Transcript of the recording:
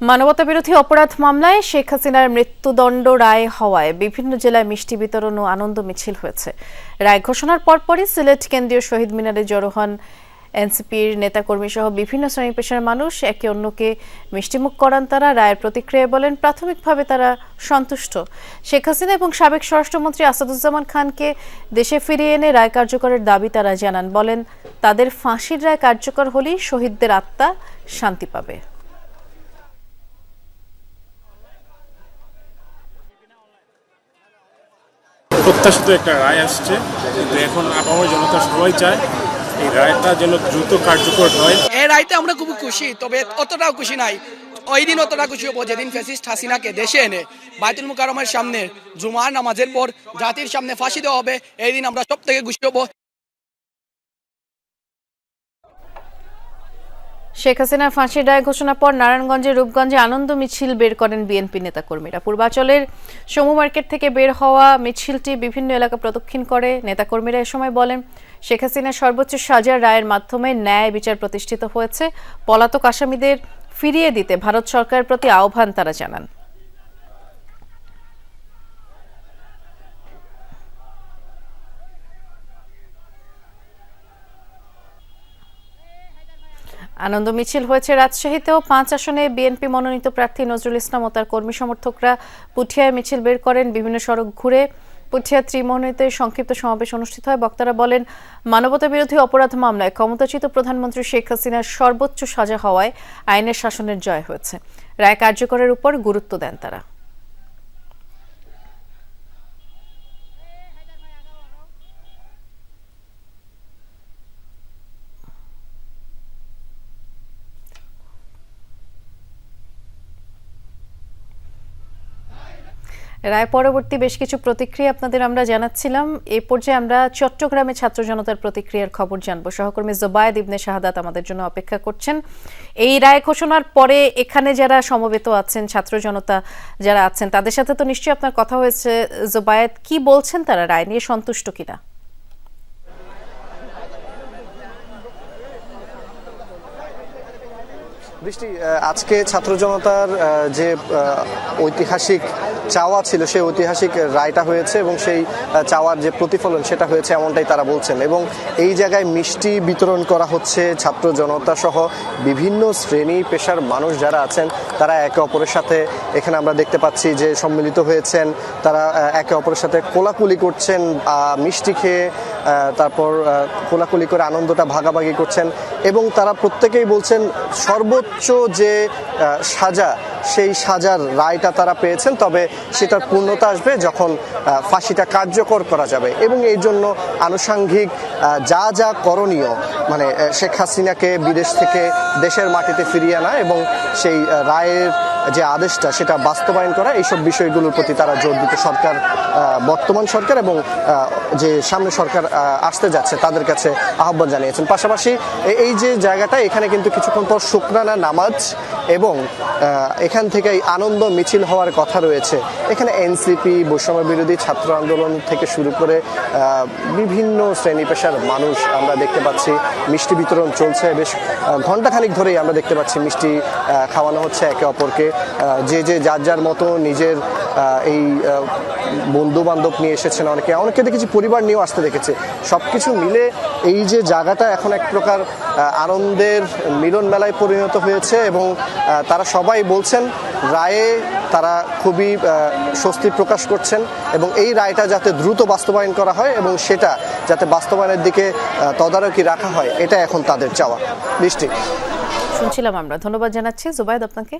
মানবতাবিরোধী অপরাধ মামলায় শেখ হাসিনার মৃত্যুদণ্ড রায় হওয়ায় বিভিন্ন জেলায় মিষ্টি বিতরণ ও আনন্দ মিছিল হয়েছে। রায় ঘোষণার পরপরই সিলেট কেন্দ্রীয় শহীদ মিনারে জড়ো হন এনসিপির নেতাকর্মী সহ বিভিন্ন শ্রেণী পেশার মানুষ। একে অন্যকে মিষ্টিমুখ করান তারা। রায়ের প্রতিক্রিয়ায় বলেন, প্রাথমিকভাবে তারা সন্তুষ্ট। শেখ হাসিনা এবং সাবেক স্বরাষ্ট্রমন্ত্রী আসাদুজ্জামান খানকে দেশে ফিরিয়ে এনে রায় কার্যকরের দাবি তারা জানান। বলেন, তাদের ফাঁসির রায় কার্যকর হলেই শহীদদের আত্মা শান্তি পাবে। প্রত্যাশিত একটা রায় আসছে, কিন্তু এখন আপামর জনতা সবাই চায় এই রায়টা যেন দ্রুত কার্যকর হয়। এই রায়তে আমরা খুব খুশি, তবে অতটাও খুশি নাই। ওই দিন অতটা খুশি হবো যেদিন ফ্যাসিস্ট হাসিনাকে দেশে এনে বাইতুল মুকাররমের সামনে জুমার নামাজের পর জাতির সামনে ফাঁসি দেওয়া হবে। এই দিন আমরা সব থেকে খুশি হবো। শেখ হাসিনার ফাঁসির রায় ঘোষণার পর নারায়ণগঞ্জের রূপগঞ্জে আনন্দ মিছিল বের করেন বিএনপি নেতাকর্মীরা। পূর্বাচলের সমু মার্কেট থেকে বের হওয়া মিছিলটি বিভিন্ন এলাকা প্রদক্ষিণ করে। নেতাকর্মীরা এ সময় বলেন, শেখ হাসিনার সর্বোচ্চ সাজার রায়ের মাধ্যমে ন্যায় বিচার প্রতিষ্ঠিত হয়েছে। পলাতক আসামিদের ফিরিয়ে দিতে ভারত সরকারের প্রতি আহ্বান তারা জানান। আনন্দ মিছিল হয়েছে রাজশাহীতেও। 5 আসনে বিএনপি মনোনীত প্রার্থী নজরুল ইসলাম ও তার কর্মী সমর্থকরা পুঠিয়ায় মিছিল বের করেন। বিভিন্ন সড়ক ঘুরে পুঠিয়া ত্রিমোহনীতে সংক্ষিপ্ত সমাবেশ অনুষ্ঠিত হয়। বক্তারা বলেন, মানবতাবিরোধী অপরাধ মামলায় ক্ষমতাচ্যুত প্রধানমন্ত্রী শেখ হাসিনার সর্বোচ্চ সাজা হওয়ায় আইনের শাসনের জয় হয়েছে। রায় কার্যকরের উপর গুরুত্ব দেন তারা। রায় পরবর্তী বেশ কিছু প্রতিক্রিয়া আপনাদের আমরা জানাচ্ছিলাম। এই পর্যায়ে আমরা চট্টগ্রামে ছাত্র জনতার প্রতিক্রিয়ার খবর জানবো। সহকর্মী জোবায়েদ ইবনে শাহাদাত আমাদের জন্য অপেক্ষা করছেন। এই রায় ঘোষণার পরে এখানে যারা সমবেত আছেন, ছাত্র জনতা যারা আছেন, তাদের সাথে তো নিশ্চয়ই আপনার কথা হয়েছে। জোবায়েদ, কি বলছেন তারা? রায় নিয়ে সন্তুষ্ট কিনা? বৃষ্টি, আজকে ছাত্র জনতার যে ঐতিহাসিক চাওয়া ছিল, সেই ঐতিহাসিক রায়টা হয়েছে এবং সেই চাওয়ার যে প্রতিফলন সেটা হয়েছে, এমনটাই তারা বলছেন। এবং এই জায়গায় মিষ্টি বিতরণ করা হচ্ছে। ছাত্র জনতা সহ বিভিন্ন শ্রেণী পেশার মানুষ যারা আছেন তারা একে অপরের সাথে, এখানে আমরা দেখতে পাচ্ছি যে সম্মিলিত হয়েছেন। তারা একে অপরের সাথে কোলাকুলি করছেন, মিষ্টি খেয়ে তারপর কোলাকুলি করে আনন্দটা ভাগাভাগি করছেন। এবং তারা প্রত্যেকেই বলছেন সর্বোচ্চ যে সাজা, সেই সাজার রায়টা তারা পেয়েছেন, তবে সেটার পূর্ণতা আসবে যখন ফাঁসিটা কার্যকর করা যাবে। এবং এই জন্য আনুষঙ্গিক যা যা করণীয়, মানে শেখ হাসিনাকে বিদেশ থেকে দেশের মাটিতে ফিরিয়ে আনা এবং সেই রায়ের যে আদেশটা সেটা বাস্তবায়ন করা, এইসব বিষয়গুলোর প্রতি তারা জোর দিতে সরকার, বর্তমান সরকার এবং যে সামনে সরকার আসতে যাচ্ছে তাদের কাছে আহ্বান জানিয়েছেন। পাশাপাশি এই যে জায়গাটা, এখানে কিন্তু কিছুক্ষণ পর শুকরানা নামাজ এবং এখান থেকে আনন্দ মিছিল হওয়ার কথা রয়েছে। এখানে এনসিপি, বৈষম্য বিরোধী ছাত্র আন্দোলন থেকে শুরু করে বিভিন্ন শ্রেণী পেশার মানুষ আমরা দেখতে পাচ্ছি। মিষ্টি বিতরণ চলছে বেশ ঘণ্টাখানিক ধরেই। আমরা দেখতে পাচ্ছি মিষ্টি খাওয়ানো হচ্ছে একে অপরকে। যে যার যার মতো নিজের এই বন্ধু বান্ধব নিয়ে এসেছেন, অনেকে দেখেছি পরিবার নিয়েও আসতে দেখেছে। সবকিছু মিলে এই যে জায়গাটা এখন এক প্রকার আনন্দের মিলন মেলায় পরিণত হয়েছে। এবং তারা সবাই বলছেন রায়ে তারা খুবই স্বস্তি প্রকাশ করছেন এবং এই রায়টা যাতে দ্রুত বাস্তবায়ন করা হয় এবং সেটা যাতে বাস্তবায়নের দিকে তদারকি রাখা হয়, এটা এখন তাদের চাওয়া। বৃষ্টি, শুনছিলাম আমরা। ধন্যবাদ জানাচ্ছি জোবায়েদ আপনাকে।